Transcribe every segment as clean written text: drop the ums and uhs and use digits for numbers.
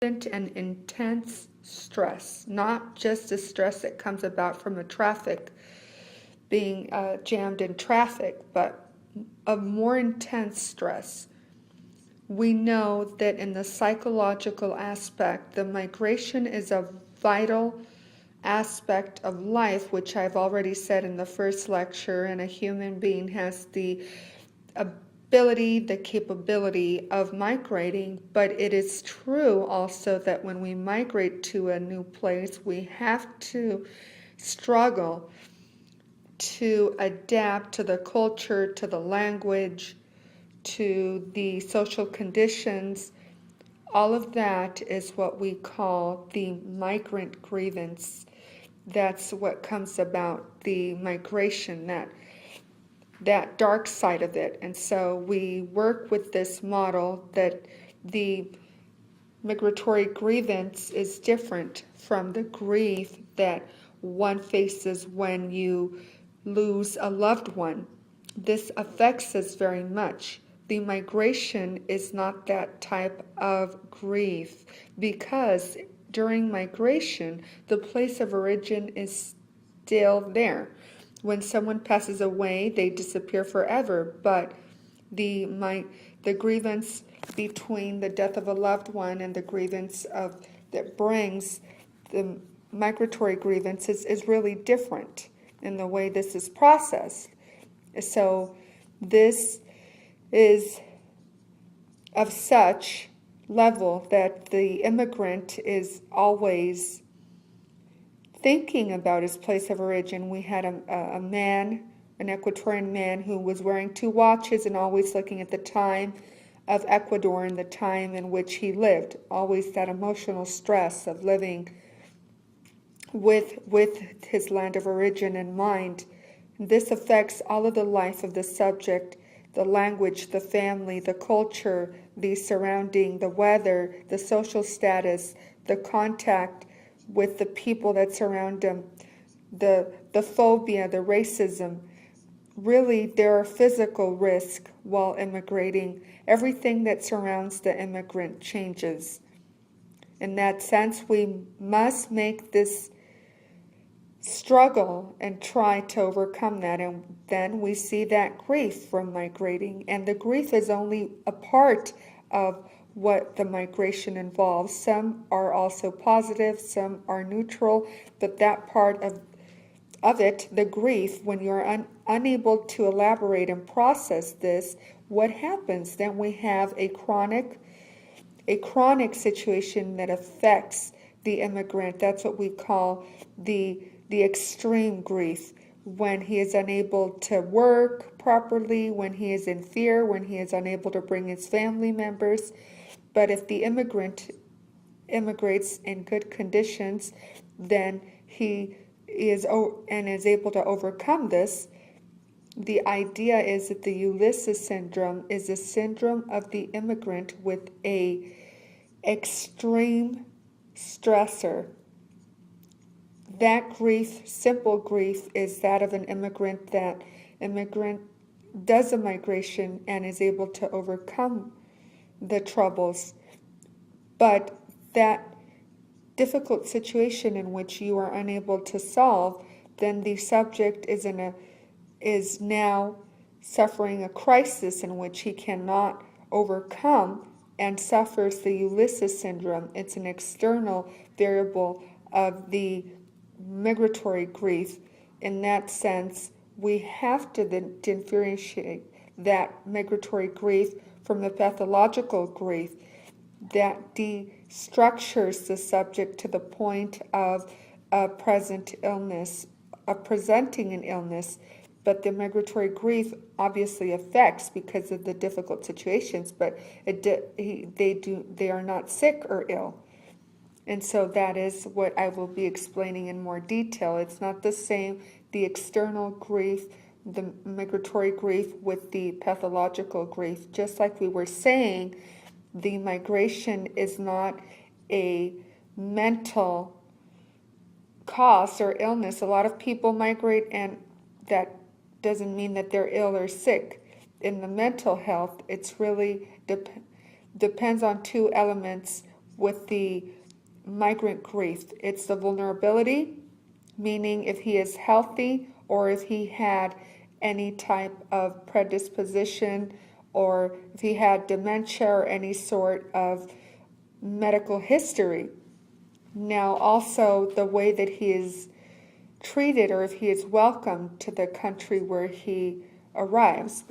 and intense stress, not just the stress that comes about from the traffic being jammed in traffic, but a more intense stress. We know that in the psychological aspect, the migration is a vital aspect of life, which I've already said in the first lecture, and a human being has the ability, the capability of migrating, but it is true also that when we migrate to a new place, we have to struggle to adapt to the culture, to the language, to the social conditions. All of that is what we call the migrant grievance. That's what comes about, the migration, that dark side of it. And so we work with this model that the migratory grievance is different from the grief that one faces when you lose a loved one. This affects us very much. The migration is not that type of grief because during migration, the place of origin is still there. When someone passes away, they disappear forever, but the grievance between the death of a loved one and the grievance that brings the migratory grievance is really different in the way this is processed. So this is of such level that the immigrant is always thinking about his place of origin. We had a man, an Ecuadorian man, who was wearing 2 watches and always looking at the time of Ecuador and the time in which he lived. Always that emotional stress of living with his land of origin in mind. This affects all of the life of the subject, the language, the family, the culture, the surrounding, the weather, the social status, the contact with the people that surround him, the phobia, the racism. Really, there are physical risks while immigrating. Everything that surrounds the immigrant changes. In that sense, we must make this struggle and try to overcome that, and then we see that grief from migrating, and the grief is only a part of what the migration involves. Some are also positive, some are neutral, but that part of it, the grief, when you're unable to elaborate and process this, what happens? Then we have a chronic situation that affects the immigrant. That's what we call the extreme grief, when he is unable to work properly, when he is in fear, when he is unable to bring his family members. But if the immigrant immigrates in good conditions, then he is able to overcome this. The idea is that the Ulyssess syndrome is a syndrome of the immigrant with a extreme stressor. That grief, simple grief, is that of an immigrant. That immigrant does a migration and is able to overcome the troubles. But that difficult situation in which you are unable to solve, then the subject is now suffering a crisis in which he cannot overcome and suffers the Ulyssess syndrome. It's an external variable of the migratory grief. In that sense, we have to then differentiate that migratory grief from the pathological grief that destructures the subject to the point of a present illness, of presenting an illness. But the migratory grief obviously affects because of the difficult situations, but they are not sick or ill. And so that is what I will be explaining in more detail. It's not the same, the external grief, the migratory grief with the pathological grief. Just like we were saying, the migration is not a mental cause or illness. A lot of people migrate, and that doesn't mean that they're ill or sick. In the mental health, it's really depends on 2 elements. with the migrant grief. It's the vulnerability, meaning if he is healthy or if he had any type of predisposition or if he had dementia or any sort of medical history. Now, also the way that he is treated or if he is welcomed to the country where he arrives.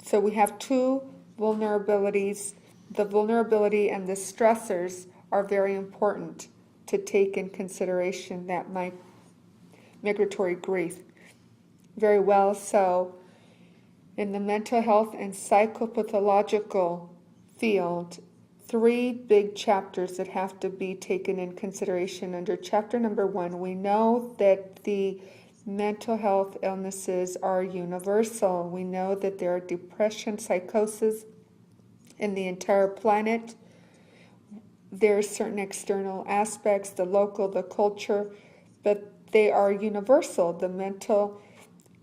So we have two vulnerabilities. The vulnerability and the stressors are very important to take in consideration that migratory grief. Very well so. In the mental health and psychopathological field, three big chapters that have to be taken in consideration. Under chapter number 1, we know that the mental health illnesses are universal. We know that there are depression, psychosis in the entire planet. There are certain external aspects, the local, the culture, but they are universal, the mental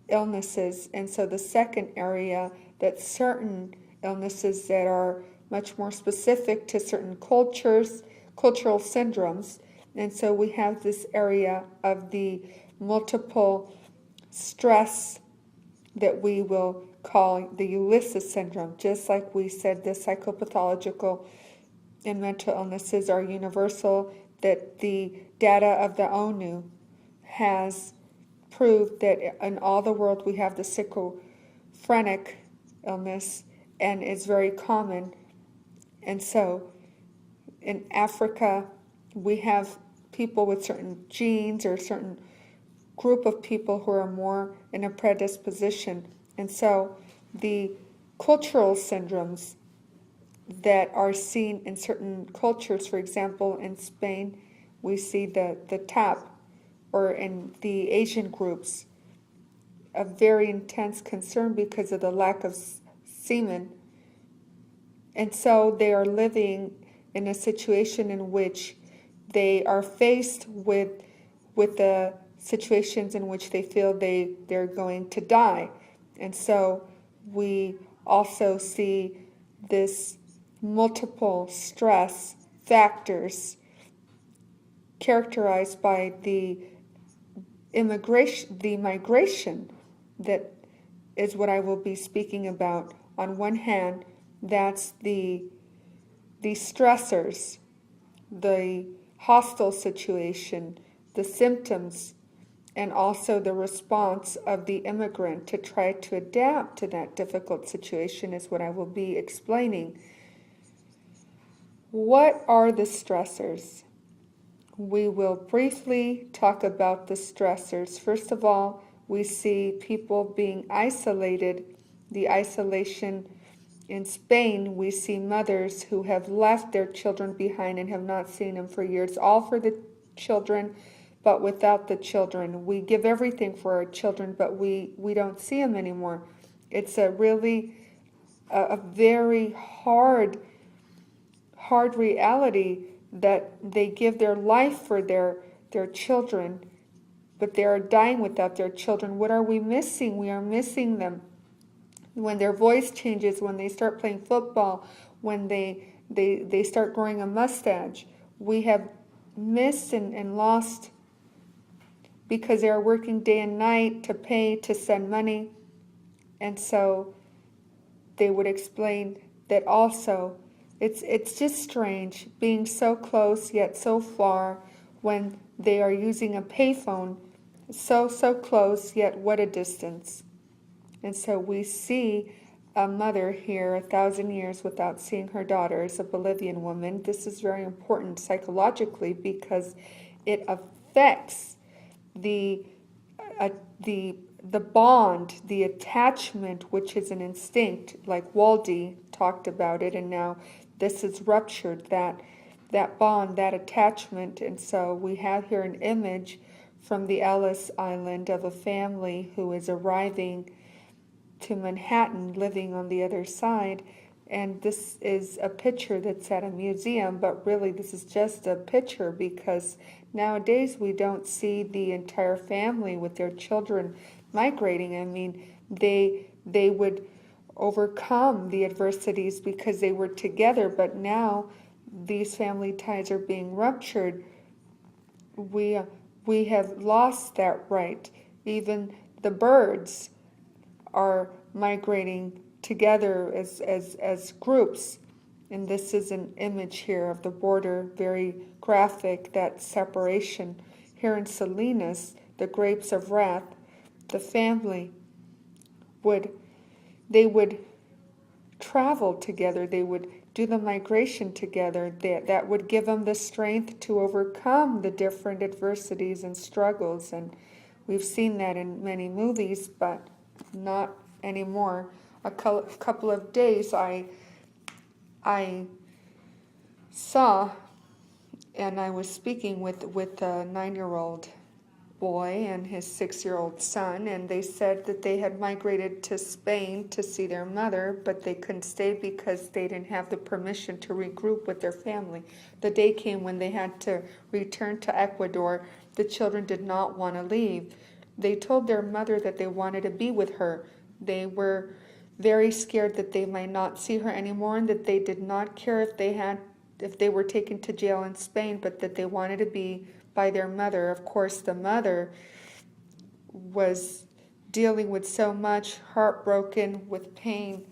illnesses. And so the second area, that certain illnesses that are much more specific to certain cultures, cultural syndromes. And so we have this area of the multiple stress that we will call the Ulyssess syndrome. Just like we said, the psychopathological and mental illnesses are universal, that the data of the ONU has proved that in all the world we have the schizophrenic illness, and it's very common. And so in Africa, we have people with certain genes or certain group of people who are more in a predisposition. And so the cultural syndromes that are seen in certain cultures, for example, in Spain, we see the TAP, or in the Asian groups, a very intense concern because of the lack of semen. And so they are living in a situation in which they are faced with the situations in which they feel they're going to die. And so we also see this multiple stress factors characterized by the migration that is what I will be speaking about. On one hand, that's the stressors, the hostile situation, the symptoms, and also the response of the immigrant to try to adapt to that difficult situation is what I will be explaining. What are the stressors? We will briefly talk about the stressors. First of all, we see people being isolated, the isolation. In Spain, we see mothers who have left their children behind and have not seen them for years, all for the children, but without the children. We give everything for our children, but we don't see them anymore. It's a really a very hard reality that they give their life for their children, but they are dying without their children. What are we missing? We are missing them. When their voice changes, when they start playing football, when they start growing a mustache, we have missed and lost because they are working day and night to pay, to send money. And so they would explain that also it's just strange being so close yet so far when they are using a payphone, so close yet what a distance. And so we see a mother here 1,000 years without seeing her daughter as a Bolivian woman. This is very important psychologically because it affects the bond, the attachment, which is an instinct, like Waldy talked about it, and now this is ruptured, that bond, that attachment. And so we have here an image from the Ellis Island of a family who is arriving to Manhattan, living on the other side. And this is a picture that's at a museum, but really this is just a picture because nowadays we don't see the entire family with their children migrating. I mean, they would overcome the adversities because they were together, but now these family ties are being ruptured, we we have lost that right. Even the birds are migrating together as groups. And this is an image here of the border, very graphic, that separation. Here in Salinas, the grapes of wrath, the family would, they would travel together, they would do the migration together. That would give them the strength to overcome the different adversities and struggles. And we've seen that in many movies, but not anymore. A couple of days I saw, and I was speaking with a 9-year-old boy and his 6-year-old son, and they said that they had migrated to Spain to see their mother, but they couldn't stay because they didn't have the permission to regroup with their family. The day came when they had to return to Ecuador. The children did not want to leave. They told their mother that they wanted to be with her. They were very scared that they might not see her anymore, and that they did not care if they were taken to jail in Spain, but that they wanted to be by their mother. Of course, the mother was dealing with so much, heartbroken with pain.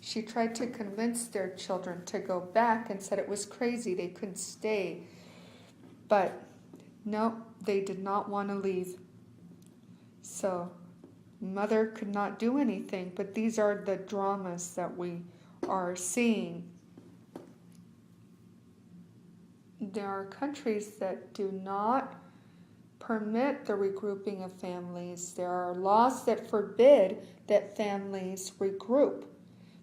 She tried to convince their children to go back and said it was crazy, they couldn't stay. But no, they did not want to leave. So mother could not do anything, but these are the dramas that we are seeing. There are countries that do not permit the regrouping of families. There are laws that forbid that families regroup.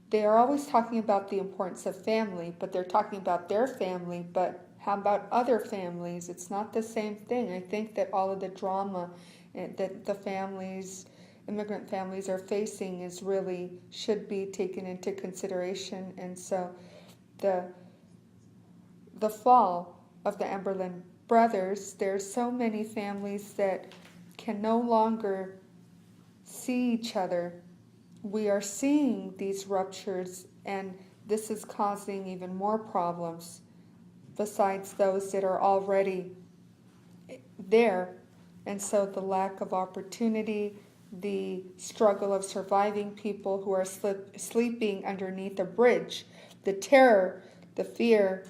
They are always talking about the importance of family, but they're talking about their family, but how about other families? It's not the same thing. I think that all of the drama that the families, immigrant families, are facing is really should be taken into consideration. And so the fall of the Emberlin brothers, there's so many families that can no longer see each other. We are seeing these ruptures, and this is causing even more problems besides those that are already there. And so the lack of opportunity, the struggle of surviving people who are sleeping underneath a bridge, the terror, the fear.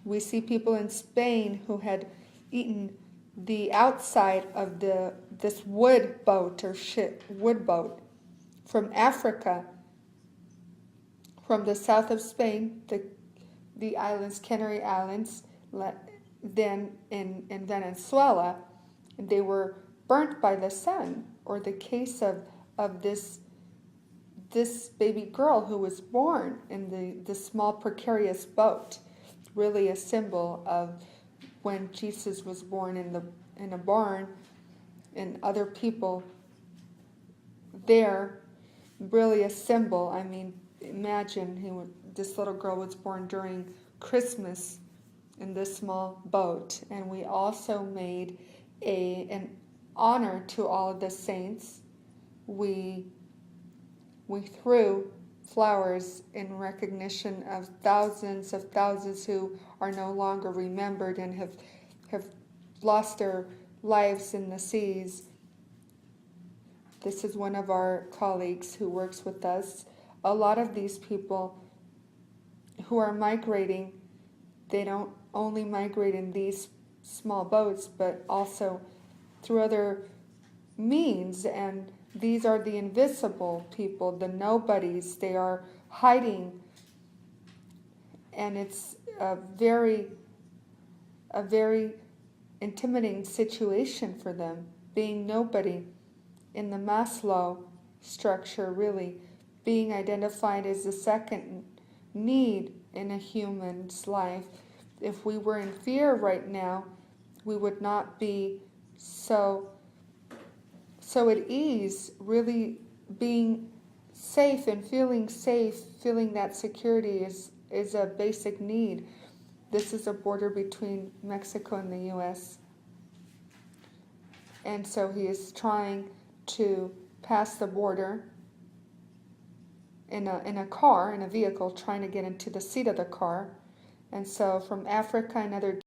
We see people in Spain who had eaten the outside of this wood boat from Africa, from the south of Spain, the islands, Canary Islands, then in Venezuela. They were burnt by the sun, or the case of this baby girl who was born in the small precarious boat. Really a symbol of when Jesus was born in a barn, and other people there. Really a symbol. I mean, imagine this little girl was born during Christmas in this small boat. And we also made an honor to all of the saints. We threw flowers in recognition of thousands who are no longer remembered and have lost their lives in the seas. This is one of our colleagues who works with us. A lot of these people who are migrating, they don't only migrate in these small boats, but also through other means. And these are the invisible people, the nobodies. They are hiding, and it's a very intimidating situation for them, being nobody in the Maslow structure, really being identified as the second need in a human's life. If we were in fear right now, we would not be so at ease, really being safe and feeling safe, feeling that security is a basic need. This is a border between Mexico and the U.S. And so he is trying to pass the border in a car, in a vehicle, trying to get into the seat of the car. And so from Africa and other